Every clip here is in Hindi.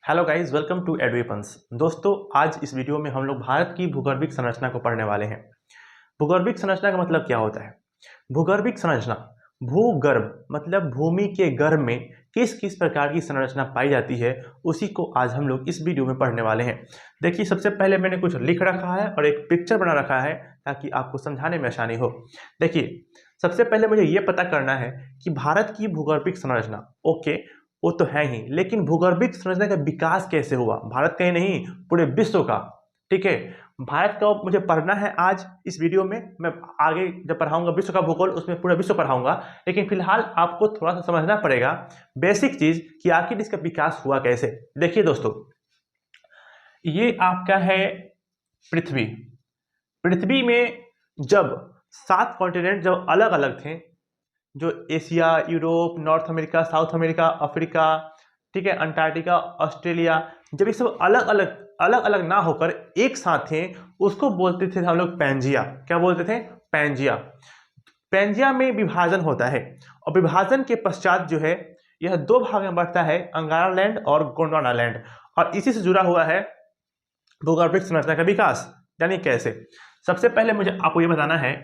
हेलो गाइस, वेलकम टू एडवेपन्स। दोस्तों, आज इस वीडियो में हम लोग भारत की भूगर्भिक संरचना को पढ़ने वाले हैं। भूगर्भिक संरचना का मतलब क्या होता है? भूगर्भिक संरचना, भूगर्भ मतलब भूमि के गर्भ में किस किस प्रकार की संरचना पाई जाती है, उसी को आज हम लोग इस वीडियो में पढ़ने वाले हैं। देखिए, सबसे पहले मैंने कुछ लिख रखा है और एक पिक्चर बना रखा है ताकि आपको समझाने में आसानी हो। देखिए, सबसे पहले मुझे ये पता करना है कि भारत की भूगर्भिक संरचना, ओके, वो तो है ही, लेकिन भूगर्भिक संरचना का विकास कैसे हुआ भारत का ही नहीं, पूरे विश्व का। ठीक है, भारत का मुझे पढ़ना है आज इस वीडियो में। मैं आगे जब पढ़ाऊंगा विश्व का भूगोल, उसमें पूरा विश्व पढ़ाऊंगा, लेकिन फिलहाल आपको थोड़ा सा समझना पड़ेगा बेसिक चीज कि आखिर इसका विकास हुआ कैसे। देखिए दोस्तों, ये आपका है पृथ्वी। पृथ्वी में जब 7 कॉन्टिनेंट जब अलग अलग थे, जो Asia, Europe, north America, south America, Africa, ठीक है, अंटार्कटिका, ऑस्ट्रेलिया, जब ये सब अलग अलग ना होकर एक साथ थे, उसको बोलते थे हम लोग पैंजिया। क्या बोलते थे? पैंजिया। पैंजिया में विभाजन होता है और विभाजन के पश्चात जो है यह 2 भाग में बढ़ता है, अंगारा लैंड और गोंडवाना लैंड, और इसी से जुड़ा हुआ है भूगर्भिक संरचना का विकास। यानी कैसे? सबसे पहले मुझे आपको ये बताना है।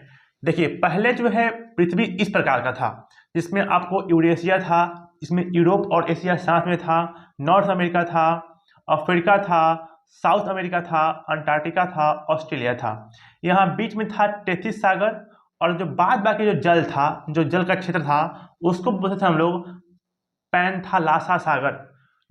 देखिए, पहले जो है पृथ्वी इस प्रकार का था, जिसमें आपको यूरेशिया था, इसमें यूरोप और एशिया साथ में था, नॉर्थ अमेरिका था, अफ्रीका था, साउथ अमेरिका था, अंटार्कटिका था, ऑस्ट्रेलिया था। यहाँ बीच में था 33 सागर, और जो बाद बाकी जो जल था, जो जल का क्षेत्र था, उसको बोलते थे हम लोग पैंथालासा सागर।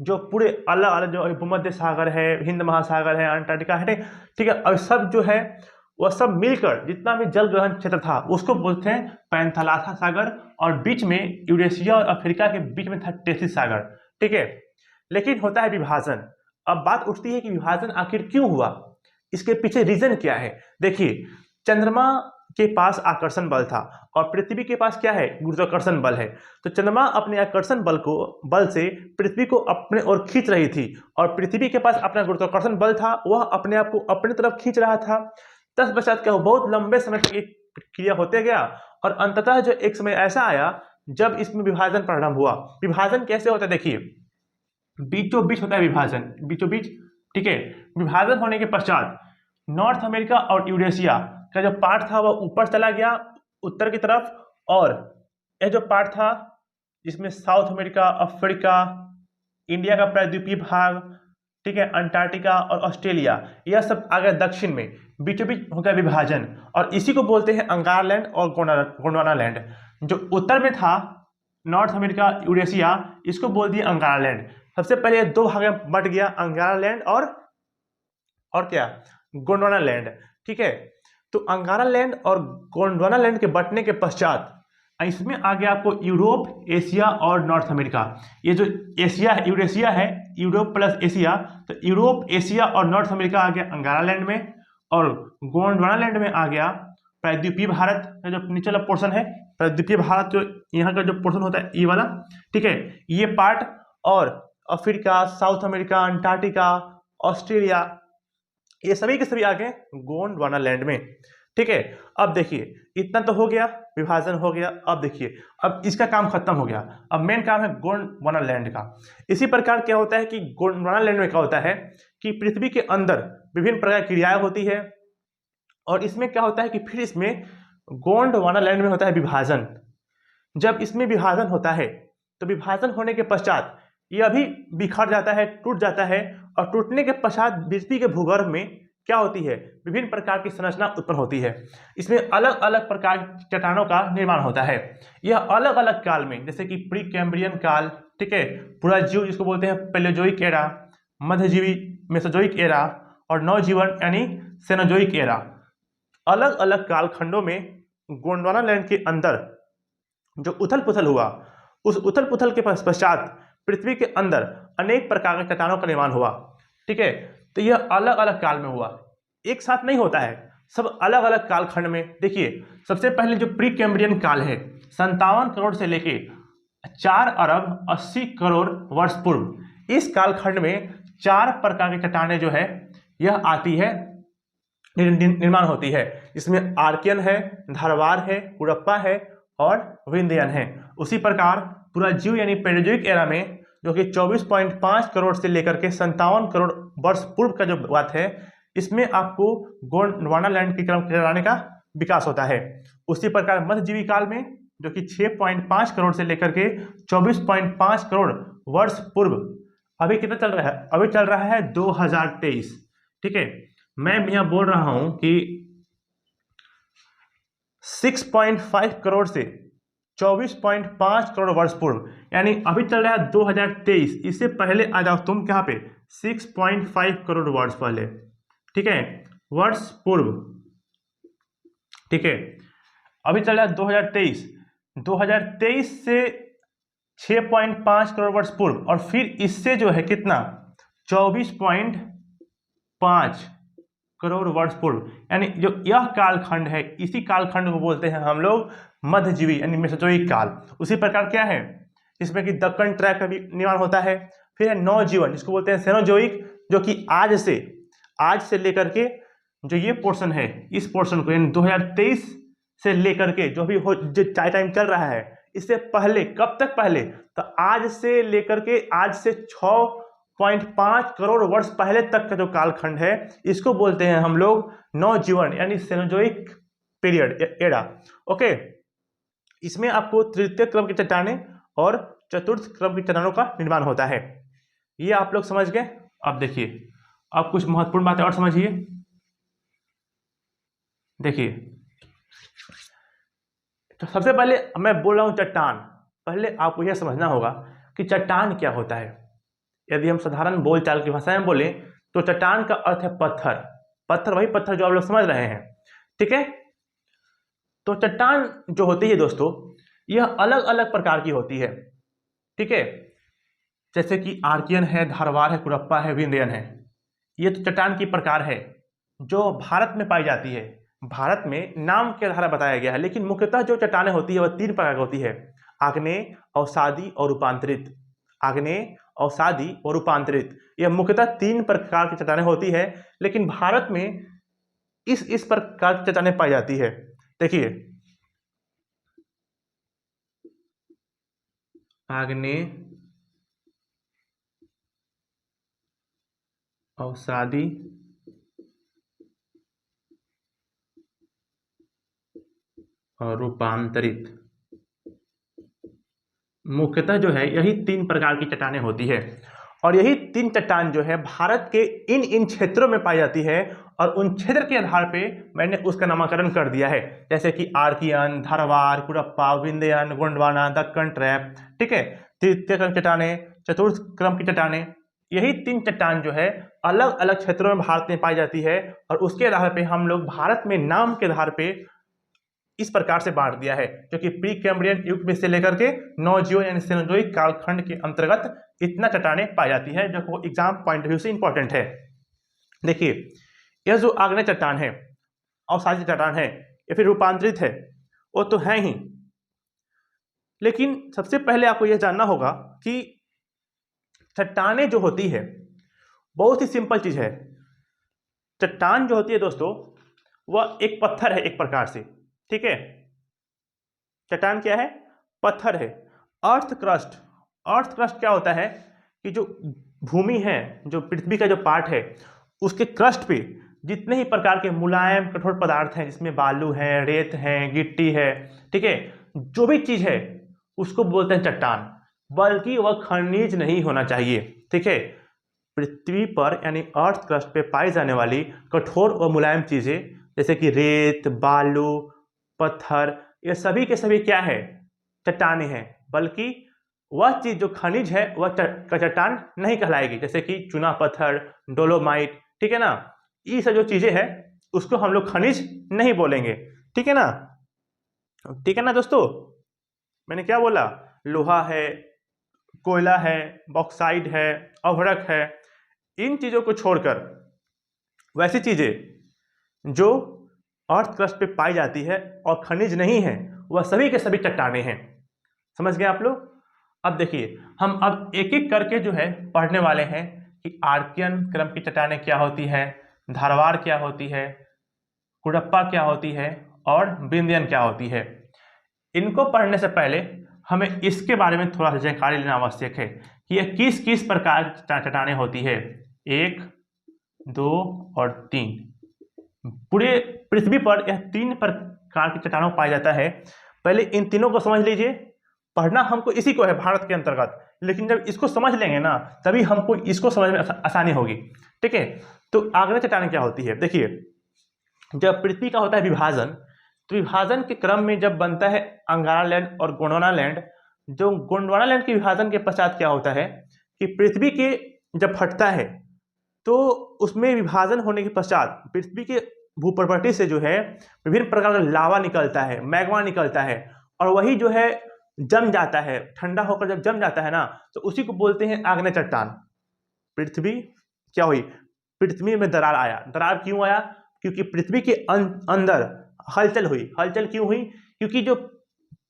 जो पूरे अलग अलग, जो भूमध्य सागर है, हिंद महासागर है, अंटार्कटिका है, ठीक है, और सब जो है वह सब मिलकर जितना भी जल ग्रहण क्षेत्र था उसको बोलते हैं पैंथालासा सागर, और बीच में यूरेशिया और अफ्रीका के बीच में था 33 सागर। ठीक है, लेकिन होता है विभाजन। अब बात उठती है कि विभाजन आखिर क्यों हुआ, इसके पीछे रीजन क्या है। देखिए, चंद्रमा के पास आकर्षण बल था और पृथ्वी के पास क्या है? गुरुत्वाकर्षण बल है। तो चंद्रमा अपने आकर्षण बल से पृथ्वी को अपने ओर खींच रही थी, और पृथ्वी के पास अपना गुरुत्वाकर्षण बल था, वह अपने आप को अपनी तरफ खींच रहा था। तत्पश्चात क्या हुआ? बहुत लंबे समय तक ये क्रिया होते गया, और अंततः जो एक समय ऐसा आया जब इसमें विभाजन प्रारंभ हुआ। विभाजन कैसे होता है? देखिए, बीचों बीच होता है विभाजन, बीचों बीच। ठीक है, विभाजन होने के पश्चात नॉर्थ अमेरिका और यूरेशिया का जो पार्ट था वह ऊपर चला गया उत्तर की तरफ, और यह जो पार्ट था जिसमें साउथ अमेरिका, अफ्रीका, इंडिया का प्रायद्वीपीय भाग, ठीक है, अंटार्कटिका और ऑस्ट्रेलिया, यह सब आ गया दक्षिण में। बीचों बीच हो गया विभाजन, और इसी को बोलते हैं अंगारा लैंड और गोंडवाना लैंड। जो उत्तर में था नॉर्थ अमेरिका, यूरेशिया, इसको बोल दिया अंगारा लैंड। सबसे पहले 2 भाग में बट गया, अंगारा लैंड और क्या? गोंडवाना लैंड। ठीक है, तो अंगारा लैंड और गोंडवाना लैंड के बंटने के पश्चात इसमें आ गया आपको यूरोप, एशिया और नॉर्थ अमेरिका। ये जो एशिया है, यूरेशिया है, यूरोप प्लस एशिया, तो यूरोप, एशिया और नॉर्थ अमेरिका आ गया अंगारा लैंड में, और गोंडवाना लैंड में आ गया प्रायद्वीपीय भारत का जो नीचे वाला पोर्शन है, प्रायद्वीपीय भारत, जो यहाँ का जो पोर्शन होता है ये वाला। ठीक है, ये पार्ट, और Africa, south America, Antarctica, Australia, ये सभी के सभी आ गए गोंडवाना लैंड में। ठीक है, अब देखिए, इतना तो हो गया, विभाजन हो गया। अब देखिए, अब इसका काम खत्म हो गया, अब मेन काम है गोंडवाना लैंड का। इसी प्रकार क्या होता है कि गोंडवाना लैंड में क्या होता है कि पृथ्वी के अंदर विभिन्न प्रकार की क्रियाएं होती है, और इसमें क्या होता है कि फिर इसमें गोंडवाना लैंड में होता है विभाजन। जब इसमें विभाजन होता है तो विभाजन होने के पश्चात यह भी बिखर जाता है, टूट जाता है, और टूटने के पश्चात पृथ्वी के भूगर्भ में क्या होती है? विभिन्न प्रकार की संरचना उत्पन्न होती है। इसमें अलग अलग प्रकार की चट्टानों का निर्माण होता है। यह अलग अलग काल में, जैसे कि प्री कैम्ब्रियन काल, ठीक है, पुराजीव जिसको बोलते हैं पैलेयोजोइक एरा, मध्यजीवी मेसोजोइक एरा, और नवजीवन यानी सेनोजोइक एरा, अलग अलग कालखंडों में गोंडवाना लैंड के अंदर जो उथल पुथल हुआ, उस उथल पुथल के पश्चात पृथ्वी के अंदर अनेक प्रकार के चट्टानों का निर्माण हुआ। ठीक है, तो यह अलग अलग काल में हुआ, एक साथ नहीं होता है, सब अलग अलग कालखंड में। देखिए, सबसे पहले जो प्री कैम्ब्रियन काल है, 57 करोड़ से लेके 4 अरब 80 करोड़ वर्ष पूर्व, इस कालखंड में 4 प्रकार की चट्टानें जो है यह आती है, निर्माण होती है। इसमें आर्कियन है, धारवार है, कुरप्पा है और विंध्यन है। उसी प्रकार पुराजीव यानी पैलेयोजोइक एरा में जो कि 24.5 करोड़ से लेकर के 57 करोड़ वर्ष पूर्व का जो बात है, इसमें आपको गोंडवाना लैंड की क्रम चटाने का विकास होता है। उसी प्रकार मध्यजीवी काल में जो कि 6.5 करोड़ से लेकर के 24.5 करोड़ वर्ष पूर्व, अभी कितना चल रहा है, अभी चल रहा है 2023, ठीक है। मैं यहाँ बोल रहा हूं कि 6.5 करोड़ से 24.5 करोड़ वर्ष पूर्व, यानी अभी चल रहा है 2023, इससे पहले आ जाओ तुम कहाँ पे, 6.5 करोड़ वर्ष पहले, ठीक है, वर्ष पूर्व, ठीक है। अभी चल रहा है 2023 से 6.5 करोड़ वर्ष पूर्व, और फिर इससे जो है कितना, 24.5 करोड़ वर्ष पूर्व, यानी जो यह कालखंड है, इसी कालखंड को बोलते हैं हम लोग मध्यजीवी यानी मेसोजोइक काल। उसी प्रकार क्या है, इसमें कि दक्कन ट्रैक का भी निर्माण होता है। फिर है नवजीवन, जिसको बोलते हैं सेनोजोइक, जो कि आज से लेकर के जो ये पोर्शन है, इस पोर्शन को यानी 2023 से लेकर के जो भी हो, जो टाइम चल रहा है, इससे पहले, कब तक पहले, तो आज से लेकर के आज से 6.5 करोड़ वर्ष पहले तक का जो कालखंड है, इसको बोलते हैं हम लोग नवजीवन यानी सेनोजोइक पीरियड एरा। ओके, इसमें आपको तृतीय क्रम की चट्टानें और चतुर्थ क्रम की चट्टानों का निर्माण होता है। ये आप लोग समझ गए। अब देखिए, अब कुछ महत्वपूर्ण बातें और समझिए। देखिए, तो सबसे पहले मैं बोल रहा हूं चट्टान, पहले आपको यह समझना होगा कि चट्टान क्या होता है। यदि हम साधारण बोलचाल की भाषा में बोले तो चट्टान का अर्थ है पत्थर। पत्थर वही पत्थर जो आप लोग समझ रहे हैं, ठीक है। तो चट्टान जो होती है दोस्तों, यह अलग अलग प्रकार की होती है, ठीक है। जैसे कि आर्कियन है, धारवाड़ है, कुरप्पा है, विंध्यन है। ये तो चट्टान की प्रकार है जो भारत में पाई जाती है। भारत में नाम के आधार बताया गया है, लेकिन मुख्यतः जो चट्टानें होती है वह 3 प्रकार की होती है, आग्नेय, अवसादी और रूपांतरित। आग्नेय, अवसादी और रूपांतरित, यह मुख्यतः 3 प्रकार की चट्टानें होती है, लेकिन भारत में इस प्रकार की चट्टानें पाई जाती है। देखिए, आग्नेय, अवसादी और रूपांतरित, मुख्यतः जो है यही 3 प्रकार की चट्टानें होती है। और यही 3 चट्टान जो है भारत के इन क्षेत्रों में पाई जाती है, और उन क्षेत्र के आधार पे मैंने उसका नामकरण कर दिया है, जैसे कि आर्कियन, धारवाड़, कुरप्पा, विंध्यन, गोंडवाना, दक्कन ट्रैप, ठीक है। तृतीय क्रम चट्टानें, चतुर्थ क्रम की चट्टानें, यही 3 चट्टान जो है अलग अलग क्षेत्रों में भारत में पाई जाती है, और उसके आधार पे हम लोग भारत में नाम के आधार पे इस प्रकार से बांट दिया है, जो कि प्री कैम्ब्रियन युग में से लेकर के नवजीवन यानी सेनोजोइक कालखंड के अंतर्गत इतना चट्टानें पाई जाती है, जो एग्जाम पॉइंट ऑफ व्यू से इंपॉर्टेंट है। देखिए, यह जो आग्नेय चट्टान है, अवसादी चट्टान है, या फिर रूपांतरित है, वो तो है ही, लेकिन सबसे पहले आपको यह जानना होगा कि चट्टानें जो होती है बहुत ही सिंपल चीज है। चट्टान जो होती है दोस्तों, वह एक पत्थर है एक प्रकार से, ठीक है। चट्टान क्या है, पत्थर है। अर्थ क्रस्ट क्या होता है कि जो भूमि है, जो पृथ्वी का जो पार्ट है, उसके क्रस्ट पे जितने ही प्रकार के मुलायम कठोर पदार्थ हैं, जिसमें बालू है, रेत है, गिट्टी है, ठीक है, जो भी चीज है उसको बोलते हैं चट्टान, बल्कि वह खनिज नहीं होना चाहिए, ठीक है। पृथ्वी पर यानी अर्थ क्रस्ट पे पाई जाने वाली कठोर और मुलायम चीजें जैसे कि रेत, बालू, पत्थर, ये सभी के सभी क्या है, चट्टानें हैं, बल्कि वह चीज जो खनिज है वह चट्टान नहीं कहलाएगी, जैसे कि चुना पत्थर, डोलोमाइट, ठीक है ना। ये सब जो चीजें हैं उसको हम लोग खनिज नहीं बोलेंगे, ठीक है ना। ठीक है ना दोस्तों, मैंने क्या बोला, लोहा है, कोयला है, बॉक्साइड है, अभ्रक है, इन चीजों को छोड़कर वैसी चीजें जो अर्थ क्रस्ट पे पाई जाती है और खनिज नहीं है, वह सभी के सभी चट्टानें हैं। समझ गए आप लोग। अब देखिए, हम अब एक एक करके जो है पढ़ने वाले हैं कि आर्कियन क्रम की चट्टानें क्या होती है, धारवाड़ क्या होती है, कुरप्पा क्या होती है और विंध्यन क्या होती है। इनको पढ़ने से पहले हमें इसके बारे में थोड़ा सा जानकारी लेना आवश्यक है कि यह किस किस प्रकार की चट्टानें होती है। 1, 2 और 3। पूरे पृथ्वी पर यह 3 प्रकार की चट्टानों पाया जाता है। पहले इन तीनों को समझ लीजिए। पढ़ना हमको इसी को है भारत के अंतर्गत, लेकिन जब इसको समझ लेंगे ना तभी हमको इसको समझ में आसानी होगी। ठीक है, तो आग्नेय चट्टानें क्या होती है। देखिए, जब पृथ्वी का होता है विभाजन, तो विभाजन के क्रम में जब बनता है अंगारा लैंड और गोंडवाना लैंड, जो गोंडवाना लैंड के विभाजन के पश्चात क्या होता है कि पृथ्वी के जब फटता है तो उसमें विभाजन होने के पश्चात पृथ्वी के भूप्रपट्टी से जो है विभिन्न प्रकार का लावा निकलता है, मैग्मा निकलता है, और वही जो है जम जाता है। ठंडा होकर जब जम जाता है ना तो उसी को बोलते हैं आग्नेय चट्टान। पृथ्वी क्या हुई, पृथ्वी में दरार आया। दरार क्यों आया, क्योंकि पृथ्वी के अंदर हलचल हुई। हलचल क्यों हुई, क्योंकि जो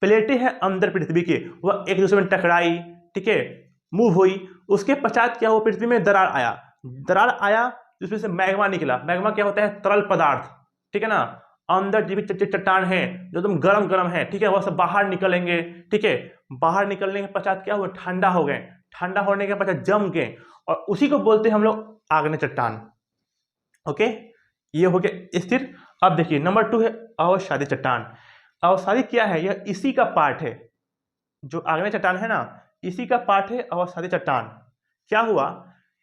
प्लेटें हैं अंदर पृथ्वी के वह एक दूसरे में टकराई, ठीक है, मूव हुई। उसके पश्चात क्या हुआ, पृथ्वी में दरार आया। दरार आया जिसमें से मैग्मा निकला। मैग्मा क्या होता है, तरल पदार्थ, ठीक है ना। अंदर जीवित चट्टान है जो एकदम गरम गरम है, ठीक है, वह सब बाहर निकलेंगे। ठीक है, बाहर निकलने के पश्चात क्या हुआ, ठंडा हो गए। ठंडा होने के पश्चात जम गए, और उसी को बोलते हैं हम लोग आग्नेय चट्टान। ओके, ये हो गया स्थिर। अब देखिए नंबर 2 है अवसादी चट्टान। अवसादी क्या है, यह इसी का पार्ट है। जो आग्नेय चट्टान है ना, इसी का पार्ट है अवसादी चट्टान। क्या हुआ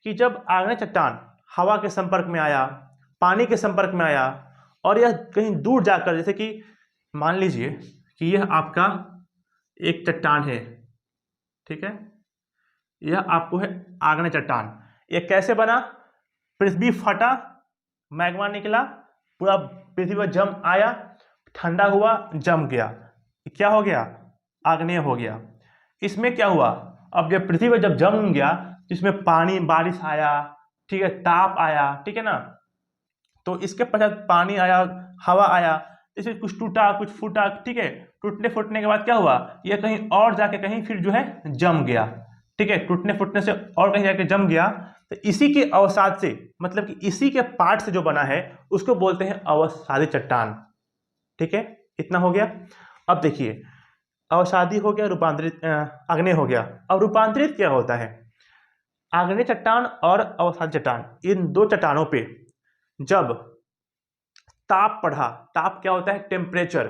कि जब आग्नेय चट्टान हवा के संपर्क में आया, पानी के संपर्क में आया, और यह कहीं दूर जाकर, जैसे कि मान लीजिए कि यह आपका एक चट्टान है, ठीक है, यह आपको है आग्नेय चट्टान। यह कैसे बना, पृथ्वी फटा, मैग्मा निकला, पूरा पृथ्वी पर जम आया, ठंडा हुआ, जम गया, क्या हो गया, आग्नेय हो गया। इसमें क्या हुआ, अब जब पृथ्वी पर जब जम गया तो इसमें पानी, बारिश आया, ठीक है, ताप आया, ठीक है ना। तो इसके पश्चात पानी आया, हवा आया, इसमें कुछ टूटा, कुछ फूटा, ठीक है। टूटने फूटने के बाद क्या हुआ, यह कहीं और जाके कहीं फिर जो है जम गया, ठीक है। टूटने फूटने से और कहीं जाके जम गया, तो इसी के अवसाद से, मतलब कि इसी के पार्ट से जो बना है उसको बोलते हैं अवसादी चट्टान। ठीक है, इतना हो गया। अब देखिए, अवसादी हो गया, रूपांतरित आग्नेय हो गया। अब रूपांतरित क्या होता है, आग्नेय चट्टान और अवसादी चट्टान, इन दो चट्टानों पे जब ताप पड़ा, ताप क्या होता है, टेम्परेचर,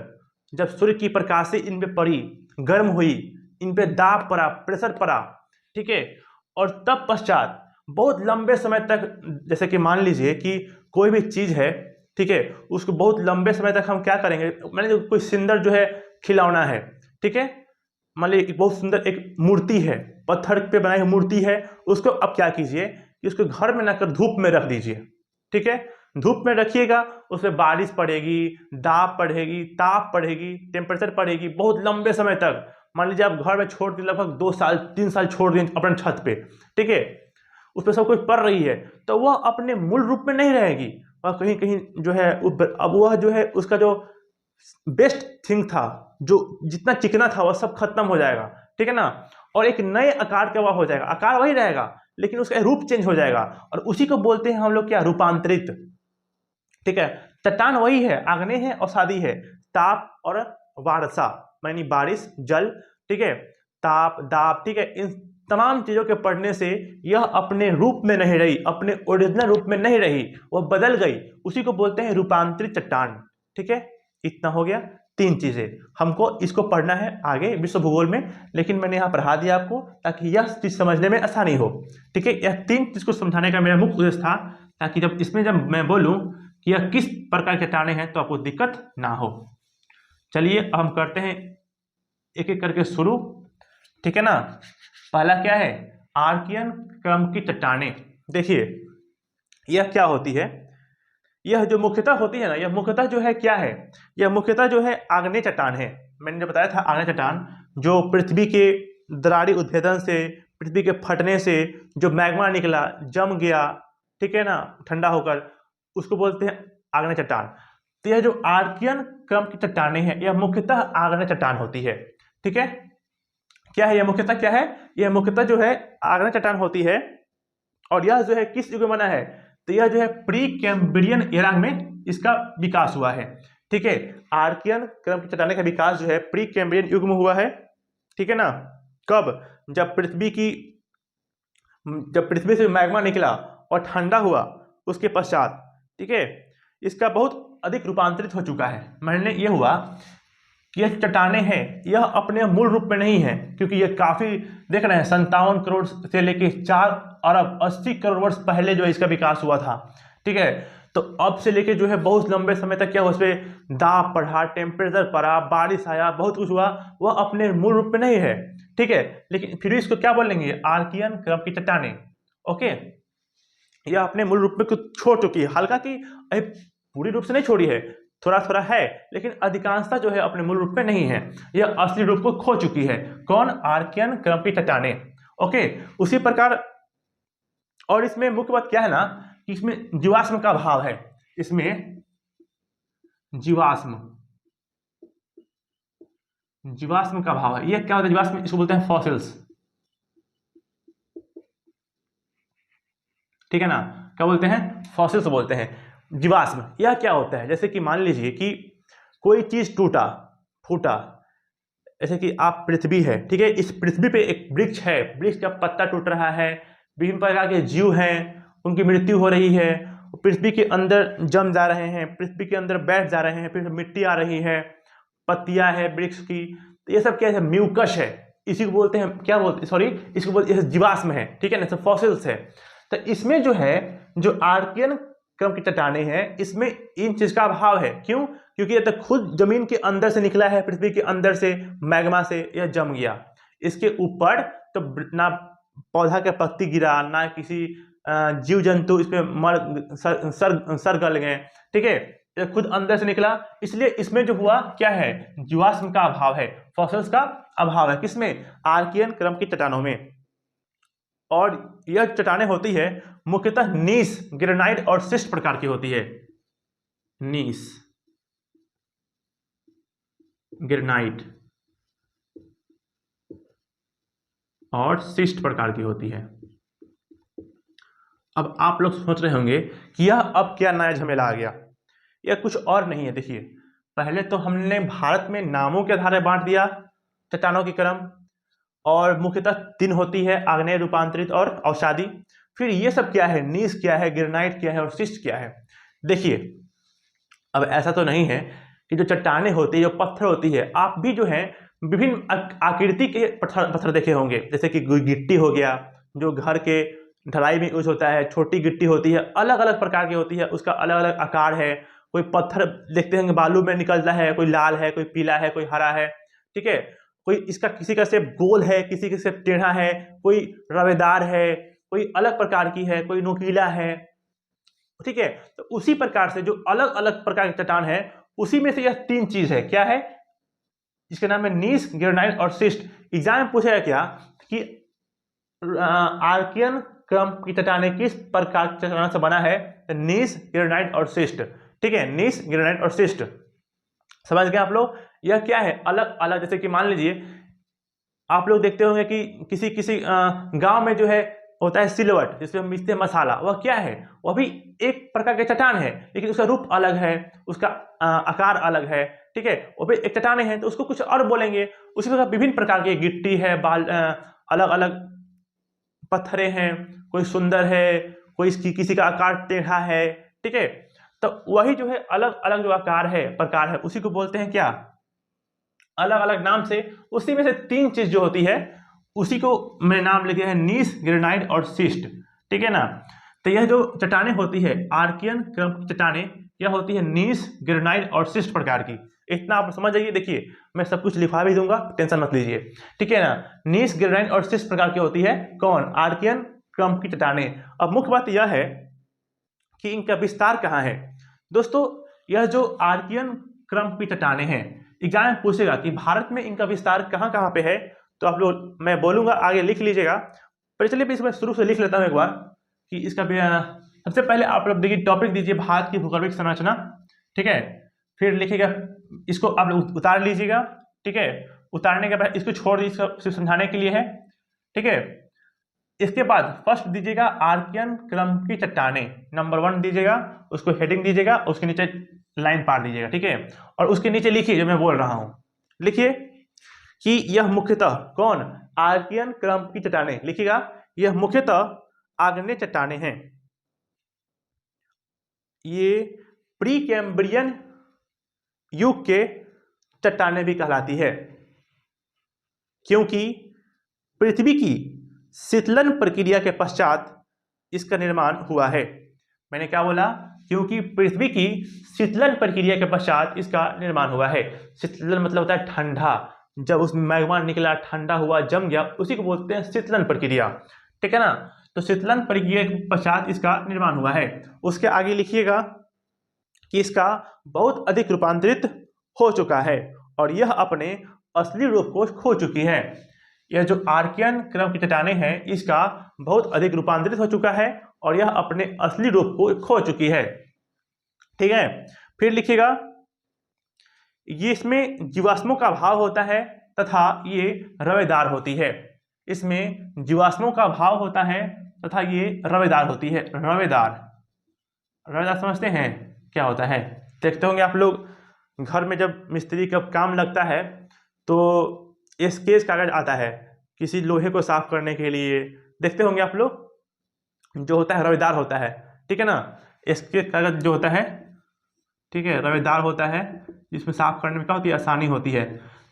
जब सूर्य की प्रकाश से इन पे पड़ी, गर्म हुई, इन पे दाब पड़ा, प्रेशर पड़ा, ठीक है, और तब पश्चात बहुत लंबे समय तक, जैसे कि मान लीजिए कि कोई भी चीज है, ठीक है, उसको बहुत लंबे समय तक हम क्या करेंगे, मान लीजिए कोई सुंदर जो है खिलौना है, ठीक है, मान लीजिए बहुत सुंदर एक मूर्ति है, पत्थर पे बनाई हुई मूर्ति है, उसको अब क्या कीजिए कि उसको घर में लाकर धूप में रख दीजिए, ठीक है। धूप में रखिएगा, उसमें बारिश पड़ेगी, दाब पड़ेगी, ताप पड़ेगी, टेम्परेचर पड़ेगी बहुत लंबे समय तक। मान लीजिए आप घर में छोड़ दिए, लगभग 2 साल 3 साल छोड़ दिए अपने छत पे, ठीक है, उस पर सब कुछ पड़ रही है, तो वह अपने मूल रूप में नहीं रहेगी, वह कहीं कहीं जो है अब वह जो है उसका जो बेस्ट थिंग था, जो जितना चिकना था वह सब खत्म हो जाएगा, ठीक है ना, और एक नए आकार का वह हो जाएगा। आकार वही रहेगा लेकिन उसका रूप चेंज हो जाएगा, और उसी को बोलते हैं हम लोग क्या, रूपांतरित। ठीक है, चट्टान वही है, आग्नेय है, अवसादी है, ताप और वर्षा यानी बारिश, जल, ठीक है, ताप, दाब, ठीक है, इन तमाम चीजों के पड़ने से यह अपने रूप में नहीं रही, अपने ओरिजिनल रूप में नहीं रही, वह बदल गई, उसी को बोलते हैं रूपांतरित चट्टान। ठीक है, इतना हो गया। 3 चीजें हमको इसको पढ़ना है आगे विश्व भूगोल में, लेकिन मैंने यहाँ पढ़ा दिया आपको ताकि यह चीज समझने में आसानी हो। ठीक है, यह 3 चीज को समझाने का मेरा मुख्य उद्देश्य था, ताकि जब इसमें जब मैं बोलूं कि यह किस प्रकार के चट्टानें हैं तो आपको दिक्कत ना हो। चलिए हम करते हैं एक एक करके शुरू, ठीक है ना। पहला क्या है, आर्कियन क्रम की चट्टानें। देखिए यह क्या होती है, यह जो मुख्यतः होती है ना, यह मुख्यतः जो है क्या है, यह मुख्यतः जो है आग्नेय चट्टान है। मैंने जो बताया था आग्नेय चट्टान, जो पृथ्वी के दरारी उद्भेदन से, पृथ्वी के फटने से जो मैग्मा निकला, जम गया, ठीक है ना, ठंडा होकर, उसको बोलते हैं आग्नेय चट्टान। तो यह जो आर्कियन क्रम की चट्टानें हैं यह मुख्यतः आग्नेय चट्टान होती है। ठीक है, क्या है यह मुख्यतः, क्या है यह मुख्यतः जो है आग्नेय चट्टान होती है, और यह जो है किस युग में बना है, तो यह जो है प्री कैम्ब्रियन एरा में इसका विकास हुआ है। ठीक है, आर्कियन क्रम की चट्टानें का विकास जो है प्री कैम्ब्रियन युग में हुआ है। ठीक है ना, कब, जब पृथ्वी की जब पृथ्वी से मैग्मा निकला और ठंडा हुआ उसके पश्चात, ठीक है, इसका बहुत अधिक रूपांतरित हो चुका है। मानने ये हुआ कि यह चट्टानें हैं, यह अपने मूल रूप में नहीं है, क्योंकि यह काफी देख रहे हैं 57 करोड़ से लेके 4 अरब 80 करोड़ वर्ष पहले जो है इसका विकास हुआ था, ठीक है। तो अब से लेके जो है बहुत लंबे समय तक क्या हुआ, उसमें दाब बढ़ा, टेम्परेचर बढ़ा, बारिश आया, बहुत कुछ हुआ, वह अपने मूल रूप में नहीं है, ठीक है। लेकिन फिर इसको क्या बोलेंगे, आर्कियन क्रम की चट्टानें, ओके। यह अपने मूल रूप में कुछ छोड़ चुकी है, हल्का की पूरी रूप से नहीं छोड़ी है, थोड़ा थोड़ा है, लेकिन अधिकांशता जो है अपने मूल रूप में नहीं है, यह असली रूप को खो चुकी है। कौन, आर्कियन क्रम की चट्टानें, ओके। उसी प्रकार, और इसमें मुख्य बात क्या है ना कि इसमें जीवाश्म का अभाव है, इसमें जीवाश्म का अभाव है। यह क्या होता है जीवाश्म, इसको बोलते हैं फॉसिल्स, ठीक है ना, क्या बोलते हैं, फॉसिल्स बोलते हैं। जीवाश्म यह क्या होता है, जैसे कि मान लीजिए कि कोई चीज टूटा फूटा, जैसे कि आप पृथ्वी है, ठीक है, इस पृथ्वी पे एक वृक्ष है, वृक्ष का पत्ता टूट रहा है, विभिन्न प्रकार के जीव हैं, उनकी मृत्यु हो रही है, पृथ्वी के अंदर जम जा रहे हैं, पृथ्वी के अंदर बैठ जा रहे हैं, फिर मिट्टी आ रही है, पत्तियां है वृक्ष की, तो ये सब क्या है, म्यूकस है, इसी को बोलते हैं, क्या बोलते हैं, सॉरी, इसको बोलते हैं जीवाश्म है, ठीक है ना, सब फॉसिल्स है। तो इसमें जो है, जो आर्कियन क्रम की चट्टानें हैं, इसमें इन चीज का अभाव है। क्यों, क्योंकि ये तो खुद जमीन के अंदर से निकला है, पृथ्वी के अंदर से मैग्मा से यह जम गया, इसके ऊपर तो ना पौधा के पत्ती गिरा, ना किसी जीव जंतु इस पे मर सर गल गए, ठीक है, ये खुद अंदर से निकला, इसलिए इसमें जो हुआ क्या है, जीवाश्म का अभाव है, फॉसिल्स का अभाव है, किसमें, आर्कियन क्रम की चट्टानों में। और यह चट्टानें होती है मुख्यतः नीस, ग्रेनाइट और शिस्ट प्रकार की होती है, नीस, ग्रेनाइट और शिस्ट प्रकार की होती है। अब आप लोग सोच रहे होंगे कि यह अब क्या नया झमेला आ गया, यह कुछ और नहीं है। देखिए, पहले तो हमने भारत में नामों के आधार पर बांट दिया चट्टानों की क्रम, और मुख्यतः 3 होती है, आग्नेय, रूपांतरित और अवसादी। फिर ये सब क्या है, नीस क्या है, ग्रेनाइट क्या है और शिस्ट क्या है। देखिए, अब ऐसा तो नहीं है कि जो चट्टानें होती है, जो पत्थर होती है, आप भी जो है विभिन्न आकृति के पत्थर देखे होंगे, जैसे कि गिट्टी हो गया, जो घर के ढलाई में यूज होता है, छोटी गिट्टी होती है, अलग अलग प्रकार की होती है, उसका अलग अलग आकार है। कोई पत्थर देखते हैं बालू में निकलता है, कोई लाल है, कोई पीला है, कोई हरा है, ठीक है, कोई इसका किसी का शेप गोल है, किसी का शेप टेढ़ा है, कोई रवेदार है, कोई अलग प्रकार की है, कोई नुकीला है, ठीक है। तो उसी प्रकार से जो अलग अलग प्रकार के चट्टान है, उसी में से यह 3 चीज है, क्या है, इसके नाम है नीस, ग्रेनाइट और शिस्ट। एग्जाम में पूछेगा क्या कि आर्कियन क्रम की चट्टानें किस प्रकार की चट्टानों से बना है, नीस, ग्रेनाइट और शिस्ट, ठीक है, नीस, ग्रेनाइट और शिस्ट, समझ गए आप लोग। यह क्या है, अलग अलग, जैसे कि मान लीजिए आप लोग देखते होंगे कि किसी किसी गांव में जो है होता है सिलवट, जिसमें हम मिसते हैं मसाला, वह क्या है, वह भी एक प्रकार के चट्टान है, लेकिन उसका रूप अलग है, उसका आकार अलग है, ठीक है, वो भी एक चट्टान है, तो उसको कुछ और बोलेंगे। उसी प्रकार विभिन्न प्रकार की गिट्टी है, अलग अलग पत्थरे हैं, कोई सुंदर है, कोई किसी का आकार टेढ़ा है, ठीक है। तो वही जो है अलग अलग जो आकार है, प्रकार है, उसी को बोलते हैं क्या, अलग अलग नाम से। उसी में से 3 चीज जो होती है, उसी को मैं नाम लिखे हैं नीस, ग्रेनाइट और शिस्ट, ठीक है ना। तो यह जो चट्टानें होती है, आर्कियन क्रम की चट्टानें, यह होती है नीस, ग्रेनाइट और शिस्ट प्रकार की। इतना आप समझ जाइए। देखिए, मैं सब कुछ लिखा भी दूंगा, टेंशन मत लीजिए, ठीक है ना। नीस, ग्रेनाइट और शिस्ट प्रकार की होती है कौन, आर्कियन क्रम की चट्टानें। अब मुख्य बात यह है कि इनका विस्तार कहाँ है। दोस्तों, यह जो आर्कियन क्रम की चट्टानें हैं, एग्जाम में पूछेगा कि भारत में इनका विस्तार कहाँ कहाँ पे है, तो आप लोग, मैं बोलूंगा आगे लिख लीजिएगा, पर चलिए इसमें शुरू से लिख लेता हूँ एक बार कि इसका सबसे पहले आप लोग देखिए, टॉपिक दीजिए भारत की भूगोलिक संरचना, ठीक है, फिर लिखिएगा, इसको आप लोग उतार लीजिएगा, ठीक है, उतारने के बाद इसको छोड़ दीजिए, समझाने के लिए है, ठीक है। इसके बाद फर्स्ट दीजिएगा आर्कियन क्रम की चट्टानें, नंबर 1 दीजिएगा, उसको हेडिंग दीजिएगा, उसके नीचे लाइन पार दीजिएगा, ठीक है, और उसके नीचे लिखिए जो मैं बोल रहा हूं, लिखिए कि यह मुख्यतः कौन, आर्कियन क्रम की चट्टानें, लिखिएगा यह मुख्यतः आग्नेय चट्टानें हैं। ये प्री कैम्ब्रियन युग के चट्टानें भी कहलाती है, क्योंकि पृथ्वी की शीतलन प्रक्रिया के पश्चात इसका निर्माण हुआ है। मैंने क्या बोला? क्योंकि पृथ्वी की शीतलन प्रक्रिया के पश्चात इसका निर्माण हुआ है। शीतलन मतलब होता है ठंडा, जब उसमें मैग्मा निकला, ठंडा हुआ, जम गया, उसी को बोलते हैं शीतलन प्रक्रिया, ठीक है ना। तो शीतलन प्रक्रिया के पश्चात इसका निर्माण हुआ है। उसके आगे लिखिएगा कि इसका बहुत अधिक रूपांतरित हो चुका है और यह अपने असली रूप को खो चुकी है। यह जो आर्कियन क्रम की चट्टानें हैं, इसका बहुत अधिक रूपांतरित हो चुका है और यह अपने असली रूप को खो चुकी है, ठीक है। फिर लिखिएगा, ये इसमें जीवाश्मों का अभाव होता है तथा ये रवेदार होती है। इसमें जीवाश्मों का अभाव होता है तथा ये रवेदार होती है। रवेदार समझते हैं क्या होता है? देखते होंगे आप लोग, घर में जब मिस्त्री का काम लगता है तो स्केच कागज आता है किसी लोहे को साफ करने के लिए, देखते होंगे आप लोग, जो होता है रवेदार होता है, ठीक है ना। स्केच कागज जो होता है, ठीक है, रवेदार होता है, जिसमें साफ करने में क्या होती है? आसानी होती है।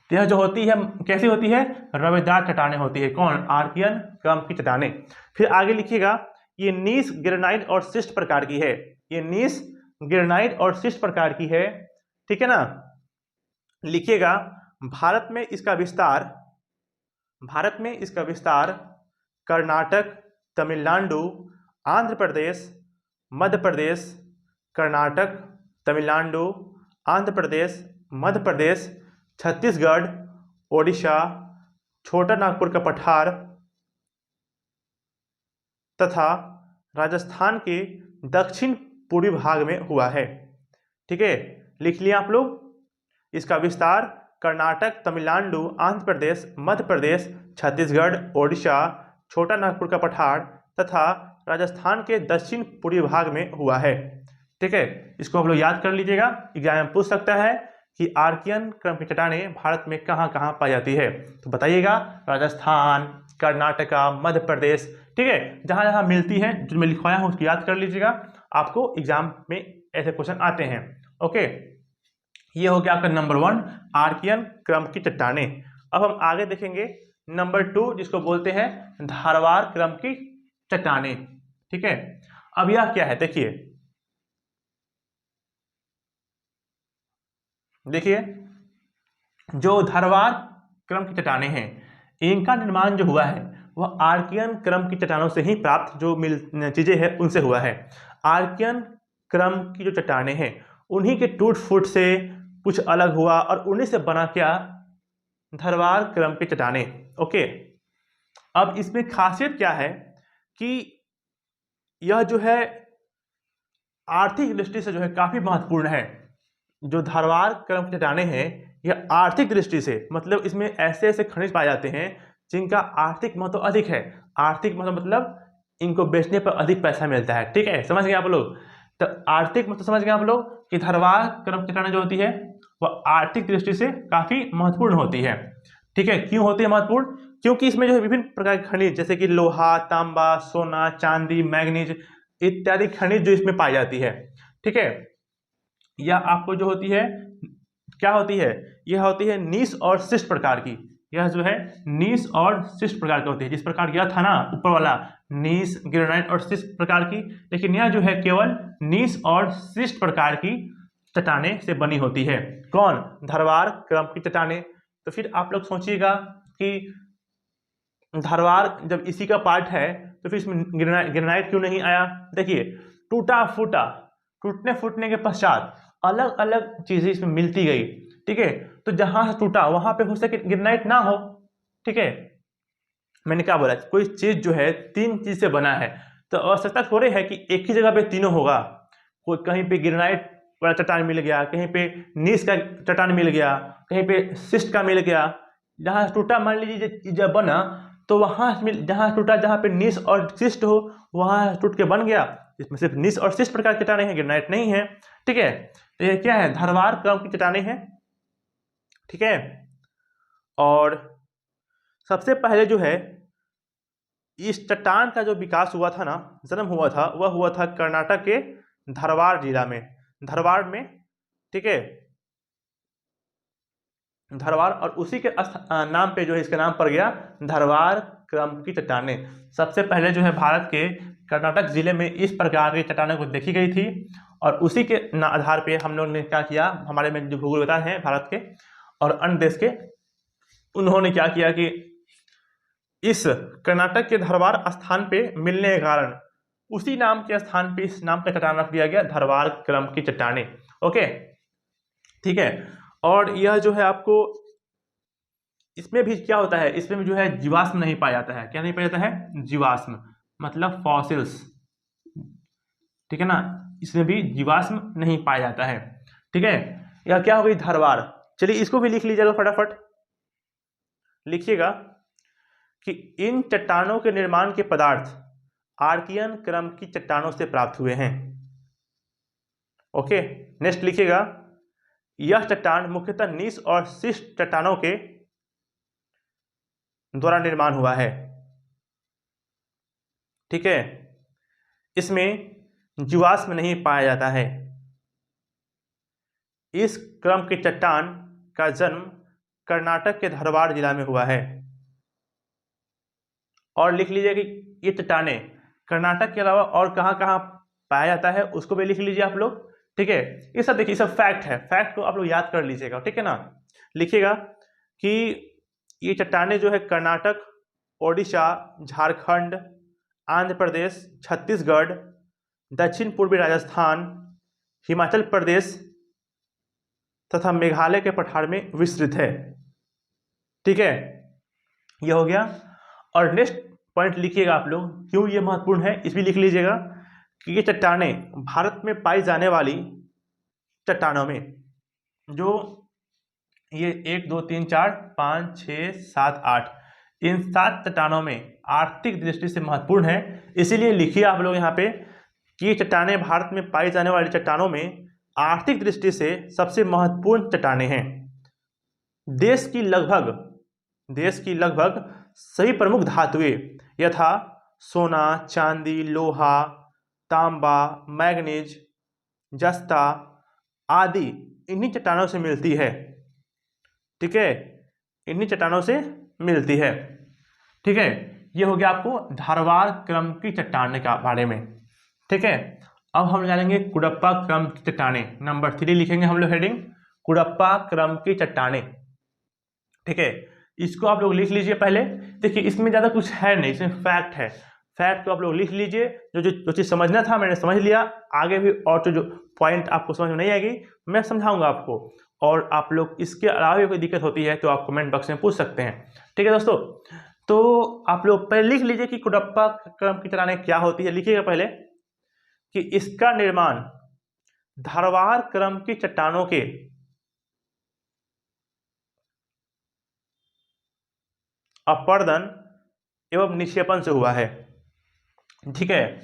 तो यह जो होती है कैसी होती है? रवेदार चट्टानें होती है। कौन? आर्कियन क्रम की चट्टानें। फिर आगे लिखिएगा, ये नीस ग्रेनाइट और शिस्ट प्रकार की है। ये नीस ग्रेनाइट और शिस्ट प्रकार की है, ठीक है ना। लिखिएगा, भारत में इसका विस्तार कर्नाटक, तमिलनाडु, आंध्र प्रदेश, मध्य प्रदेश, कर्नाटक, तमिलनाडु, आंध्र प्रदेश, मध्य प्रदेश, छत्तीसगढ़, ओडिशा, छोटा नागपुर का पठार तथा राजस्थान के दक्षिण पूर्वी भाग में हुआ है, ठीक है। लिख लिया आप लोग। इसका विस्तार कर्नाटक, तमिलनाडु, आंध्र प्रदेश, मध्य प्रदेश, छत्तीसगढ़, ओडिशा, छोटा नागपुर का पठार तथा राजस्थान के दक्षिण पूर्वी भाग में हुआ है, ठीक है। इसको आप लोग याद कर लीजिएगा, एग्जाम में पूछ सकता है कि आर्कियन क्रम की चट्टानें भारत में कहाँ कहाँ पाई जाती है। तो बताइएगा, राजस्थान, कर्नाटका, मध्य प्रदेश, ठीक है, जहाँ जहाँ मिलती है, जो मैं लिखवाया हूँ उसको याद कर लीजिएगा, आपको एग्जाम में ऐसे क्वेश्चन आते हैं। ओके, ये हो गया आपका नंबर 1, आर्कियन क्रम की चट्टानें। अब हम आगे देखेंगे नंबर 2, जिसको बोलते हैं धारवाड़ क्रम की चट्टानें, ठीक है। अब यह क्या है? देखिए, जो धारवाड़ क्रम की चट्टानें हैं, इनका निर्माण जो हुआ है वह आर्कियन क्रम की चट्टानों से ही प्राप्त जो चीजें हैं उनसे हुआ है। आर्कियन क्रम की जो चट्टानें हैं उन्हीं के टूट फूट से कुछ अलग हुआ और उन्हीं से बना क्या? धारवाड़ क्रम की चट्टानें। ओके, अब इसमें खासियत क्या है कि यह जो है आर्थिक दृष्टि से जो है काफी महत्वपूर्ण है। जो धारवाड़ क्रम की चट्टानें हैं, यह आर्थिक दृष्टि से, मतलब इसमें ऐसे ऐसे खनिज पाए जाते हैं जिनका आर्थिक महत्व अधिक है। आर्थिक महत्व मतलब इनको बेचने पर अधिक पैसा मिलता है, ठीक है, समझ गए आप लोग। तो आर्थिक मतलब समझ गए आप लोग कि धारवाड़ क्रम की चट्टानें जो होती है वह आर्थिक दृष्टि से काफी महत्वपूर्ण होती है, ठीक है। क्यों होती है महत्वपूर्ण? क्योंकि इसमें जो है विभिन्न प्रकार के खनिज, जैसे कि लोहा, तांबा, सोना, चांदी, मैग्नीज इत्यादि खनिज जो इसमें पाई जाती है, ठीक है। यह आपको जो होती है क्या होती है? यह होती है नीस और शिष्ट प्रकार की। यह जो है नीस और शिष्ट प्रकार की होती है। जिस प्रकार यह था ना ऊपर वाला नीस, ग्रेनाइट और शिष्ट प्रकार की, लेकिन यह जो है केवल नीस और शिष्ट प्रकार की चट्टानें से बनी होती है। कौन? धारवाड़ क्रम की चट्टानें। तो फिर आप लोग सोचिएगा कि धारवाड़ जब इसी का पार्ट है तो फिर इसमें ग्रेनाइट क्यों नहीं आया? देखिए, टूटने फूटने के पश्चात अलग अलग चीजें इसमें मिलती गई, ठीक है। तो जहां से टूटा वहां पे हो सके ग्रेनाइट ना हो, ठीक है। मैंने क्या बोला? कोई चीज जो है 3 चीज से बना है तो आवश्यकता थोड़ी है कि एक ही जगह पे तीनों होगा। कोई कहीं पे ग्रेनाइट वाला चट्टान मिल गया, कहीं पे नीस का चट्टान मिल गया, कहीं पे शिष्ट का मिल गया। जहां टूटा मान लीजिए जब बना तो वहां जहां टूटा, जहां पे नीस और शिष्ट हो वहां टूट के बन गया। इसमें सिर्फ नीस और शिष्ट प्रकार की चट्टानें हैं, ग्रेनाइट नहीं है, ठीक है। तो ये क्या है? धारवाड़ क्रम की चट्टानें हैं, ठीक है। और सबसे पहले जो है इस चट्टान का जो विकास हुआ था ना, जन्म हुआ था, वह हुआ था कर्नाटक के धारवाड़ जिला में, धारवाड़ में, ठीक है, धारवाड़। और उसी के नाम पे जो है इसका नाम पड़ गया धारवाड़ क्रम की चट्टानें। सबसे पहले जो है भारत के कर्नाटक जिले में इस प्रकार की चट्टानों को देखी गई थी, और उसी के आधार पे हम लोग ने क्या किया, हमारे में जो भूगोलविद हैं भारत के और अन्य देश के, उन्होंने क्या किया कि इस कर्नाटक के धारवाड़ स्थान पे मिलने के कारण उसी नाम के स्थान पे इस नाम का चट्टान रख दिया गया, धारवाड़ क्रम की चट्टानें। ओके, ठीक है। और यह जो है आपको, इसमें भी क्या होता है, इसमें भी जो है जीवाश्म नहीं पाया जाता है। क्या नहीं पाया जाता है? जीवाश्म, मतलब फॉसिल्स, ठीक है ना, इसमें भी जीवाश्म नहीं पाया जाता है, ठीक है। यह क्या हो गई? धारवाड़। चलिए इसको भी लिख लीजिएगा, फटाफट लिखिएगा कि इन चट्टानों के निर्माण के पदार्थ आर्कियन क्रम की चट्टानों से प्राप्त हुए हैं। ओके, नेक्स्ट लिखिएगा, यह चट्टान मुख्यतः नीस और शिस्ट चट्टानों के द्वारा निर्माण हुआ है, ठीक है। इसमें जीवाश्म नहीं पाया जाता है। इस क्रम के चट्टान का जन्म कर्नाटक के धारवाड़ जिला में हुआ है। और लिख लीजिए कि ये चट्टानें कर्नाटक के अलावा और कहाँ कहाँ पाया जाता है, उसको भी लिख लीजिए आप लोग, ठीक है। ये सब देखिए, सब फैक्ट है, फैक्ट को आप लोग याद कर लीजिएगा, ठीक है ना। लिखिएगा कि ये चट्टानें जो है कर्नाटक, ओडिशा, झारखंड, आंध्र प्रदेश, छत्तीसगढ़, दक्षिण पूर्वी राजस्थान, हिमाचल प्रदेश तथा मेघालय के पठार में विस्तृत है, ठीक है। ये हो गया। और नेक्स्ट पॉइंट लिखिएगा आप लोग, क्यों ये महत्वपूर्ण है, इस भी लिख लीजिएगा कि ये चट्टानें भारत में पाई जाने वाली चट्टानों में, जो ये 1 2 3 4 5 6 7 8, इन 7 चट्टानों में आर्थिक दृष्टि से महत्वपूर्ण है। इसीलिए लिखिए आप लोग यहाँ पे कि ये चट्टानें भारत में पाई जाने वाली चट्टानों में आर्थिक दृष्टि से सबसे महत्वपूर्ण चट्टानें हैं। देश की लगभग सभी प्रमुख धातुएं यथा सोना, चांदी, लोहा, तांबा, मैग्नीज, जस्ता आदि इन्हीं चट्टानों से मिलती है, ठीक है, इन्हीं चट्टानों से मिलती है, ठीक है। ये हो गया आपको धारवाड़ क्रम की चट्टान के बारे में, ठीक है। अब हम जानेंगे कुडप्पा क्रम की चट्टानें। नंबर 3 लिखेंगे हम लोग हेडिंग, कुडप्पा क्रम की चट्टानें, ठीक है। इसको आप लोग लिख लीजिए पहले। देखिए इसमें ज़्यादा कुछ है नहीं, इसमें फैक्ट है, फैक्ट को आप लोग लिख लीजिए। जो चीज़ समझना था मैंने समझ लिया, आगे भी और जो पॉइंट आपको समझ में नहीं आएगी मैं समझाऊंगा आपको। और आप लोग इसके अलावा कोई दिक्कत होती है तो आप कमेंट बॉक्स में पूछ सकते हैं, ठीक है दोस्तों। तो आप लोग पहले लिख लीजिए कि कुडप्पा क्रम की चट्टानें क्या होती है। लिखिएगा पहले कि इसका निर्माण धारवाड़ क्रम की चट्टानों के अपर्दन एवं निक्षेपण से हुआ है, ठीक है।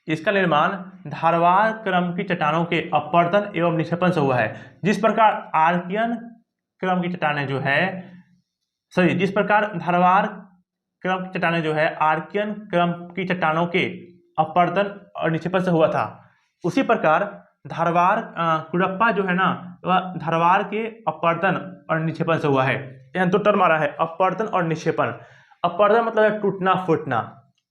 इसका निर्माण धारवाड़ क्रम की चट्टानों के अपर्दन एवं निक्षेपण से हुआ है। जिस प्रकार आर्कियन क्रम की चट्टानें जो है, जिस प्रकार धारवाड़ क्रम की चट्टानें जो है आर्कियन क्रम की चट्टानों के अपर्दन और निक्षेपण से हुआ था, उसी प्रकार धारवाड़ कुडप्पा जो है ना, वह धारवाड़ के अपर्दन और निक्षेपण से हुआ है। यहाँ 2 टर्म आ रहा है, अपर्दन और निक्षेपण। अपर्दन मतलब है टूटना फूटना,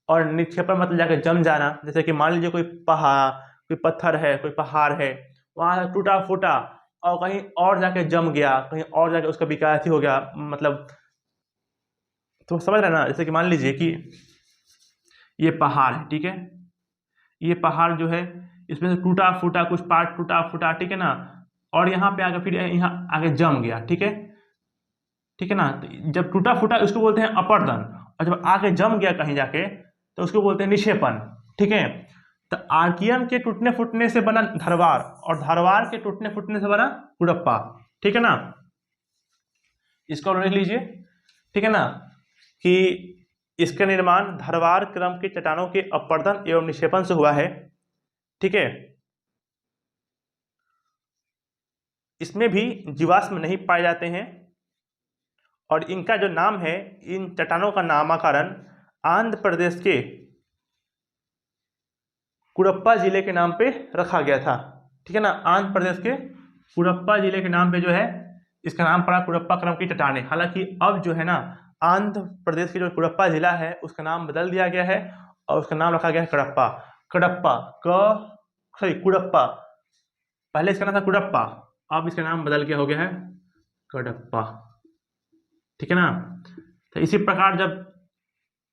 और निक्षेपण मतलब जाकर जम जाना। जैसे कि मान लीजिए कोई पहाड़, कोई पत्थर है, कोई पहाड़ है, वहाँ टूटा फूटा और कहीं और जाके जम गया, कहीं और जाके उसका विकास ही हो गया, मतलब तो समझ रहे ना। जैसे कि मान लीजिए कि ये पहाड़ है, ठीक है, ये पहाड़ जो है इसमें से टूटा फूटा कुछ पार्ट टूटा फूटा, ठीक है ना, और यहाँ पे आगे फिर यहाँ आगे जम गया, ठीक है ना। तो जब टूटा फूटा उसको बोलते हैं अपर्दन, और जब आगे जम गया कहीं जाके तो उसको बोलते हैं निक्षेपण, ठीक है। तो आर्कियन के टूटने फूटने से बना धारवाड़, और धारवाड़ के टूटने फूटने से बना कुडप्पा, ठीक है ना। इसको लिख लीजिए, ठीक है ना, कि इसका निर्माण धारवाड़ क्रम के चट्टानों के अपर्दन एवं निक्षेपण से हुआ है, ठीक है। इसमें भी जीवाश्म नहीं पाए जाते हैं, और इनका जो नाम है, इन चट्टानों का नामकरण आंध्र प्रदेश के कुडप्पा जिले के नाम पे रखा गया था। ठीक है ना, आंध्र प्रदेश के कुडप्पा जिले के नाम पे जो है इसका नाम पड़ा कुडप्पा क्रम की चट्टानें। हालांकि अब जो है ना आंध्र प्रदेश की जो कुडप्पा जिला है उसका नाम बदल दिया गया है और उसका नाम रखा गया है कडप्पा। कडप्पा कुडप्पा, पहले इसका नाम था कुडप्पा, अब इसका नाम बदल के हो गया है कडप्पा। ठीक है ना, तो इसी प्रकार जब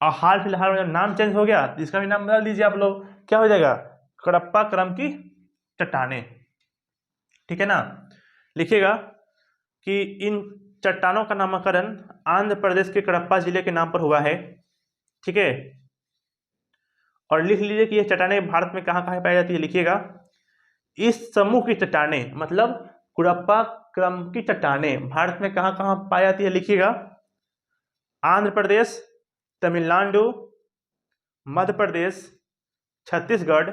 हाल फिलहाल में जब नाम चेंज हो गया तो इसका भी नाम बदल दीजिए आप लोग, क्या हो जाएगा कडप्पा क्रम की चट्टानें। ठीक है ना, लिखिएगा कि इन चट्टानों का नामकरण आंध्र प्रदेश के कडप्पा जिले के नाम पर हुआ है। ठीक है, और लिख लीजिए कि यह चट्टानें भारत में कहाँ कहाँ पाई जाती है। लिखिएगा इस समूह की चट्टानें, मतलब कुडप्पा क्रम की चट्टानें भारत में कहाँ कहाँ पाई जाती है। लिखिएगा आंध्र प्रदेश, तमिलनाडु, मध्य प्रदेश, छत्तीसगढ़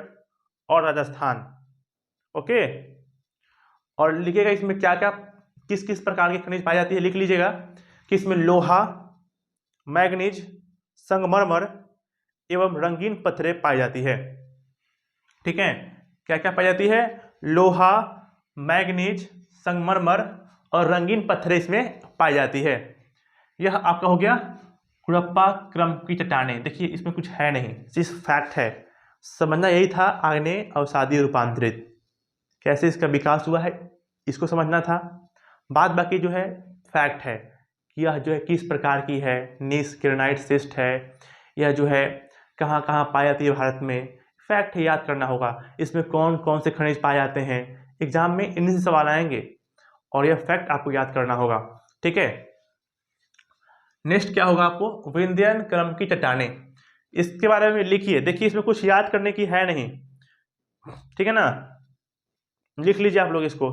और राजस्थान। ओके, और लिखिएगा इसमें क्या क्या किस किस प्रकार की खनिज पाई जाती है। लिख लीजिएगा कि इसमें लोहा, मैग्नीज, संगमरमर एवं रंगीन पत्थरें पाई जाती है। ठीक है, क्या क्या पाई जाती है, लोहा, मैग्नीज, संगमरमर और रंगीन पत्थरें इसमें पाई जाती है। यह आपका हो गया कुडप्पा क्रम की चट्टानें। देखिए इसमें कुछ है नहीं, सिर्फ फैक्ट है, समझना यही था आग्नेय अवसादी रूपांतरित कैसे इसका विकास हुआ है इसको समझना था। बाद बाकी जो है फैक्ट है कि यह जो है किस प्रकार की है, नीस ग्रेनाइट सिस्ट है, यह जो है कहाँ कहाँ पाई जाती है भारत में, फैक्ट है, याद करना होगा। इसमें कौन कौन से खनिज पाए जाते हैं, एग्जाम में इन्हीं से सवाल आएंगे और यह फैक्ट आपको याद करना होगा। ठीक है, नेक्स्ट क्या होगा आपको, विंध्यन क्रम की चट्टानें, इसके बारे में लिखिए। देखिए इसमें कुछ याद करने की है नहीं, ठीक है ना, लिख लीजिए आप लोग इसको।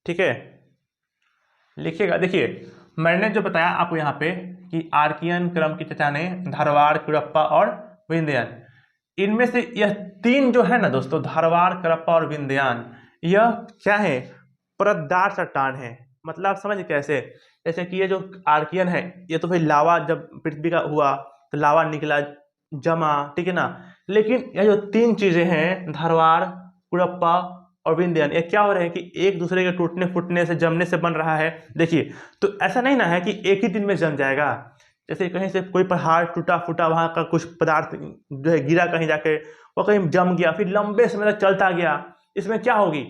ठीक है, लिखिएगा। देखिए मैंने जो बताया आपको यहाँ पे कि आर्कियन क्रम की चट्टानें, धारवाड़, कुडप्पा और विंध्यन, इनमें से यह तीन जो है ना दोस्तों, धारवाड़, कुडप्पा और विंध्यन, यह क्या है, परतदार चट्टान है। मतलब आप समझ कैसे, जैसे कि ये जो आर्कियन है ये तो फिर लावा जब पृथ्वी का हुआ तो लावा निकला, जमा, ठीक है ना, लेकिन यह जो तीन चीजें हैं धारवाड़, कुडप्पा और विंध्यन, ये क्या हो रहे हैं कि एक दूसरे के टूटने फूटने से, जमने से बन रहा है। देखिए तो ऐसा नहीं ना है कि एक ही दिन में जम जाएगा, जैसे कहीं से कोई पहाड़ टूटा फूटा, वहां का कुछ पदार्थ जो है गिरा कहीं जाके, वो कहीं जम गया, फिर लंबे समय तक चलता गया, इसमें क्या होगी,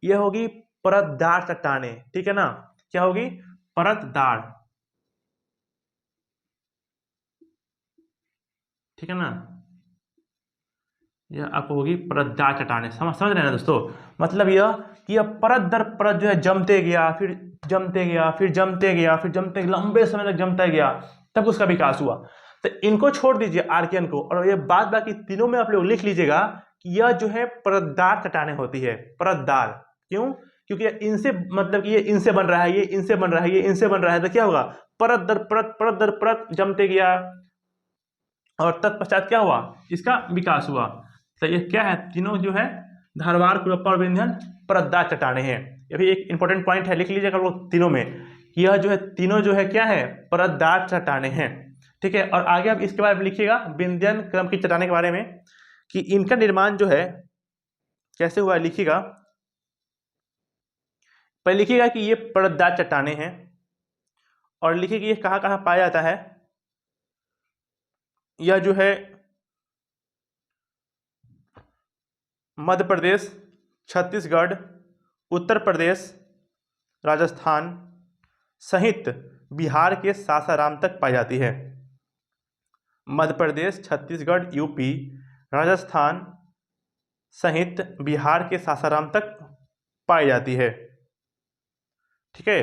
ये होगी परतदार चट्टानें। ठीक है ना, क्या होगी, परतदार। ठीक है ना, यह आपको होगी परतदार चट्टानें। समझ रहे हैं ना दोस्तों, मतलब यह कि यह परत दर परत जो है जमते गया, फिर जमते गया, फिर जमते गया, फिर जमते, लंबे समय तक जमता गया, तब उसका विकास हुआ। तो इनको छोड़ दीजिए आर्कियन को, और ये बाद बाकी तीनों में आप लोग लिख लीजिएगा कि यह जो है परतदार चट्टानें होती है। परतदार क्यों, क्योंकि इनसे, मतलब कि ये इनसे बन रहा है, ये इनसे बन रहा है, ये इनसे बन रहा है, तो क्या होगा, परत दर परत, परत दर परत जमते गया और तत्पश्चात क्या हुआ, इसका विकास हुआ। तो ये क्या है, तीनों जो है धारवाड़, कुडप्पा और विंध्यन परतदार चट्टानें हैं। ये भी एक इंपॉर्टेंट पॉइंट है, लिख लीजिएगा लोग तीनों में, यह जो है तीनों जो है क्या है, परतदार चट्टानें हैं। ठीक है, और आगे आप इसके बारे में लिखिएगा विंध्यन क्रम की चट्टानें के बारे में कि इनका निर्माण जो है कैसे हुआ, लिखिएगा। पहले लिखिएगा कि ये परतदार चट्टानें हैं, और लिखिए कि ये कहाँ कहाँ पाया जाता है। यह जो है मध्य प्रदेश, छत्तीसगढ़, उत्तर प्रदेश, राजस्थान सहित बिहार के सासाराम तक पाई जाती है। मध्य प्रदेश, छत्तीसगढ़, यूपी, राजस्थान सहित बिहार के सासाराम तक पाई जाती है। ठीक है,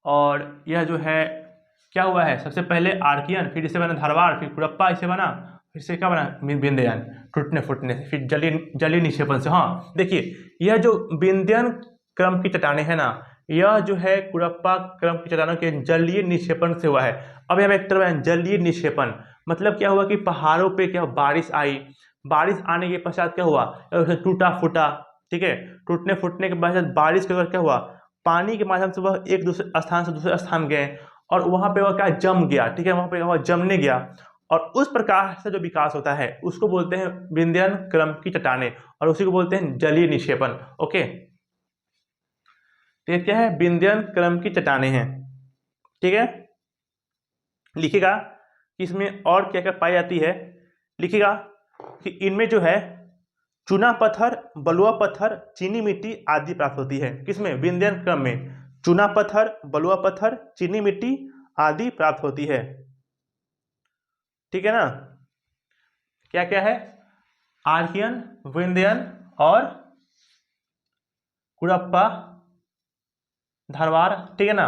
और यह जो है क्या हुआ है, सबसे पहले आर्कियन, फिर इसे बना धारवाड़, फिर कुडप्पा इसे बना, फिर से क्या बना, विंध्यन, टूटने फूटने से, फिर जलीय निक्षेपण से। हाँ देखिए यह जो विंध्यन क्रम की चट्टानें है ना, यह जो है कुडप्पा क्रम की चट्टानों के जलीय निक्षेपण से हुआ है। अब यहाँ एक तरफ जलीय निक्षेपण मतलब क्या हुआ कि पहाड़ों पे क्या बारिश आई, बारिश आने के पश्चात क्या हुआ, टूटा फूटा, ठीक है। टूटने फूटने के बाद बारिश के बाद क्या हुआ, पानी के माध्यम से वह एक दूसरे स्थान से दूसरे स्थान गए और वहां पे वह क्या जम गया, ठीक है, वहां पे वह जमने गया और उस प्रकार से जो विकास होता है उसको बोलते हैं विंध्यान क्रम की चट्टानें और उसी को बोलते हैं जलीय निक्षेपण। ओके, तो ये क्या है, विंध्यान क्रम की चट्टानें हैं। ठीक है, लिखिएगा कि इसमें और क्या क्या पाई जाती है। लिखिएगा कि इनमें जो है चूना पत्थर, बलुआ पत्थर, चीनी मिट्टी आदि प्राप्त होती है। किसमें, विंध्यान क्रम में चूना पत्थर, बलुआ पत्थर, चीनी मिट्टी आदि प्राप्त होती है। ठीक है ना। क्या क्या है, आर्कियन, विंध्यान और कुड़प्पा, धारवाड़। ठीक है ना।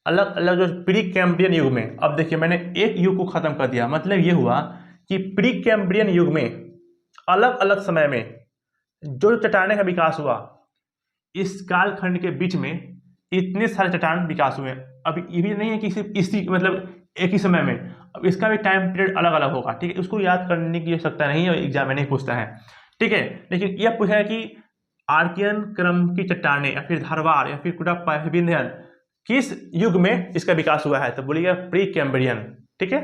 अलग अलग जो प्री कैम्ब्रियन युग में, अब देखिए मैंने एक युग को खत्म कर दिया, मतलब ये हुआ कि प्री कैम्ब्रियन युग में अलग अलग समय में जो चट्टानें का विकास हुआ, इस कालखंड के बीच में इतने सारे चट्टान विकास हुए। अब ये भी नहीं है कि सिर्फ इसी मतलब एक ही समय में, अब इसका भी टाइम पीरियड अलग अलग होगा। ठीक है, उसको याद करने की आवश्यकता नहीं है, एग्जाम में नहीं पूछता है। ठीक है, लेकिन यह पूछा है कि आर्कियन क्रम की चट्टानें या फिर धारवाड़ या फिर कुड़प्पा या फिर विंध्यान किस युग में इसका विकास हुआ है, तो बोलिएगा प्री कैम्ब्रियन। ठीक है,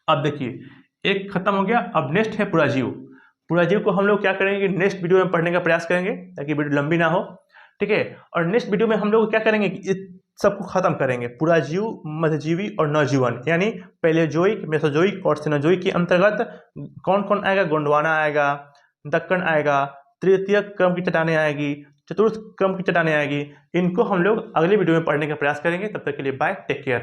अब देखिए एक खत्म हो गया, अब नेक्स्ट है पुराजीव। पुराजीव को हम लोग क्या करेंगे, नेक्स्ट वीडियो में पढ़ने का प्रयास करेंगे ताकि वीडियो लंबी ना हो। ठीक है, और नेक्स्ट वीडियो में हम लोग क्या करेंगे कि इस सबको खत्म करेंगे, पुराजीव, मध्यजीवी और नवजीवन, यानी पैलेयोजोइक, मेसोजोइक और सेनोजोइक के अंतर्गत कौन कौन आएगा, गोंडवाना आएगा, दक्कन आएगा, तृतीय क्रम की चट्टानें आएगी, चतुर्थ क्रम की चट्टानें आएगी। इनको हम लोग अगले वीडियो में पढ़ने का प्रयास करेंगे। तब तक के लिए बाय, टेक केयर।